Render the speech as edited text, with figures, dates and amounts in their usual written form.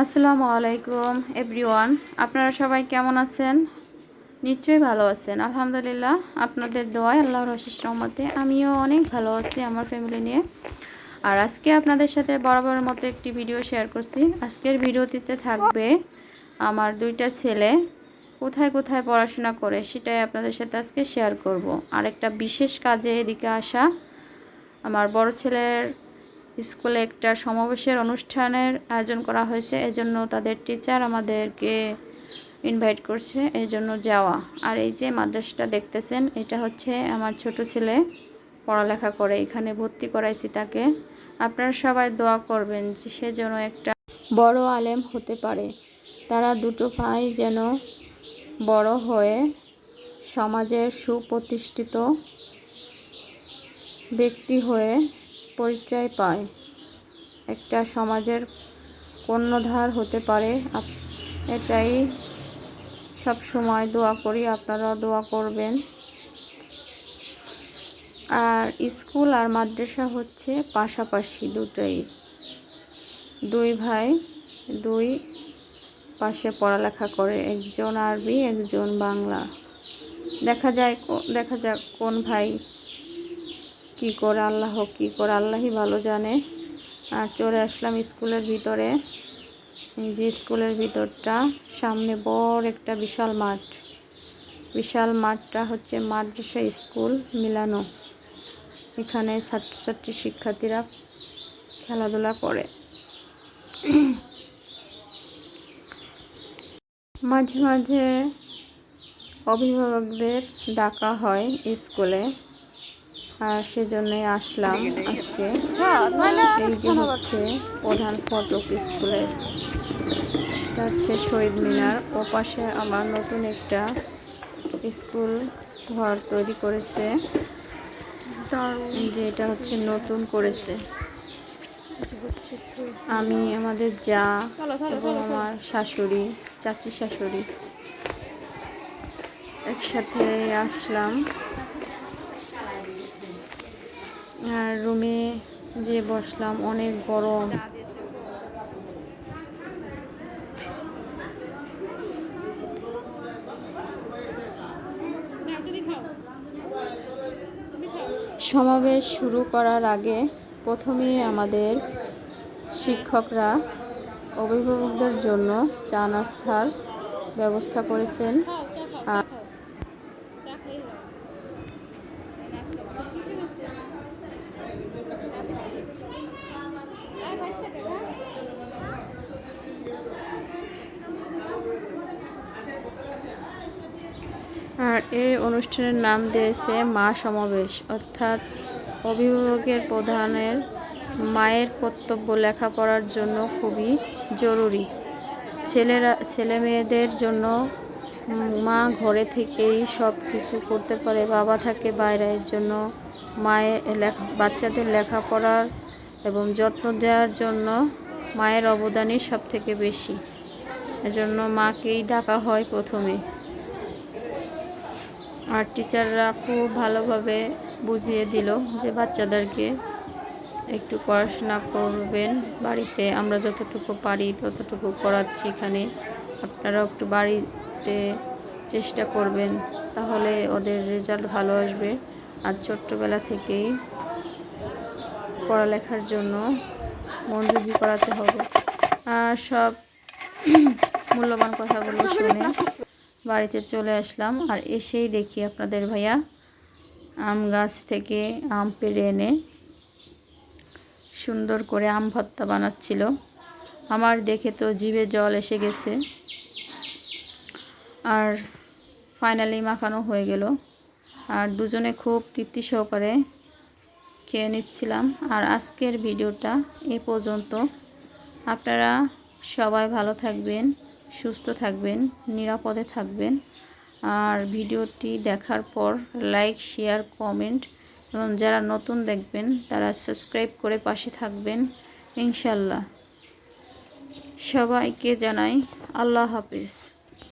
আসসালামু আলাইকুম এভরিওয়ান, আপনারা সবাই কেমন আছেন? নিশ্চয়ই ভালো আছেন। আলহামদুলিল্লাহ, আপনাদের দোয়ায় আল্লাহর অশেষ রহমতে আমিও অনেক ভালো আছি আমার ফ্যামিলি নিয়ে। আর আজকে আপনাদের সাথে বরাবরের মতো একটি ভিডিও শেয়ার করছি। আজকের ভিডিওটিতে থাকবে আমার দুইটা ছেলে কোথায় কোথায় পড়াশোনা করে সেটাই আপনাদের সাথে আজকে শেয়ার করব। আর একটা বিশেষ কাজে এদিকে আসা, আমার বড় ছেলের স্কুলে একটা সমাবেশের অনুষ্ঠানের আয়োজন করা হয়েছে, এজন্য তাদের টিচার আমাদেরকে ইনভাইট করছে, এজন্য যাওয়া। আর এই যে মাদ্রাসাটা দেখতেছেন, এটা হচ্ছে আমার ছোট ছেলে পড়ালেখা করে, এখানে ভর্তি করাইছি তাকে। আপনারা সবাই দোয়া করবেন যে সে যেন একটা বড় আলেম হতে পারে। তারা দুটো ভাই যেন বড় হয়ে সমাজের সুপ্রতিষ্ঠিত ব্যক্তি হয়ে পরিচয় পায়, একটা সমাজের কর্ণধার হতে পারে। এটাই সব সময় দোয়া করি, আপনারাও দোয়া করবেন। আর স্কুল আর মাদ্রাসা হচ্ছে পাশাপাশি দুটোই, দুই ভাই দুই পাশে পড়ালেখা করে, একজন আরবি একজন বাংলা। দেখা যাক কোন ভাই কি করে, কি করে আল্লাহই ভালো জানে। আর চলে আসলাম স্কুলের ভিতরে। এই যে স্কুলের ভিতরটা, সামনে বড় একটা বিশাল মাঠটা হচ্ছে মাদ্রাসা স্কুল মিলানো। এখানে ছাত্রছাত্রী শিক্ষার্থীরা খেলাধুলা করে। মাঝে মাঝে অভিভাবকদের ডাকা হয় স্কুলে, আর সেজন্যই আসলাম আজকে। এই যে হচ্ছে প্রধান ফটক স্কুলের, এটা হচ্ছে শহীদ মিনার। ও পাশে আমার নতুন একটা স্কুল ঘর তৈরি করেছে, যে এটা হচ্ছে নতুন করেছে। আমি, আমাদের যা এবং আমার শাশুড়ি, চাচি শাশুড়ি একসাথে আসলাম। আর রুমে যে বসলাম, অনেক গরম। সমাবেশ শুরু করার আগে প্রথমেই আমাদের শিক্ষকরা অভিভাবকদের জন্য চা নাস্তার ব্যবস্থা করেছেন। আর এই অনুষ্ঠানের নাম দিয়েছে মা সমাবেশ, অর্থাৎ অভিভাবকের প্রধানের মায়ের কর্তব্য লেখাপড়ার জন্য খুবই জরুরি। ছেলে মেয়েদের জন্য মা ঘরে থেকেই সব কিছু করতে পারে, বাবা থাকে বাইরে। এর জন্য বাচ্চাদের লেখাপড়ার এবং যত্ন দেওয়ার জন্য মায়ের অবদানই সব থেকে বেশি। এজন্য মাকেই ডাকা হয় প্রথমে। আর টিচাররা খুব ভালোভাবে বুঝিয়ে দিল যে বাচ্চাদেরকে একটু পড়াশোনা করবেন বাড়িতে, আমরা যতটুকু পারি ততটুকু করাচ্ছি এখানে, আপনারাও একটু বাড়িতে চেষ্টা করবেন, তাহলে ওদের রেজাল্ট ভালো আসবে। আর ছোট্টবেলা থেকেই পড়ালেখার জন্য মনোযোগী করাতে হবে। আর সব মূল্যবান কথাগুলো শুনে বাড়িতে চলে আসলাম। আর এসেই দেখি আপনাদের ভাইয়া আম গাছ থেকে আম পেড়ে এনে সুন্দর করে আম ভর্তা বানাচ্ছিল। আমার দেখে তো জিভে জল এসে গেছে। আর ফাইনালি মাখানো হয়ে গেল, আর দুজনে খুব তৃপ্তি সহকারে খেয়ে নিচ্ছিলাম। আর আজকের ভিডিওটা এ পর্যন্ত। আপনারা সবাই ভালো থাকবেন, সুস্থ থাকবেন, নিরাপদে থাকবেন। আর ভিডিওটি দেখার পর লাইক, শেয়ার, কমেন্ট, এবং যারা নতুন দেখবেন তারা সাবস্ক্রাইব করে পাশে থাকবেন ইনশাল্লাহ। সবাইকে জানাই আল্লাহ হাফেজ।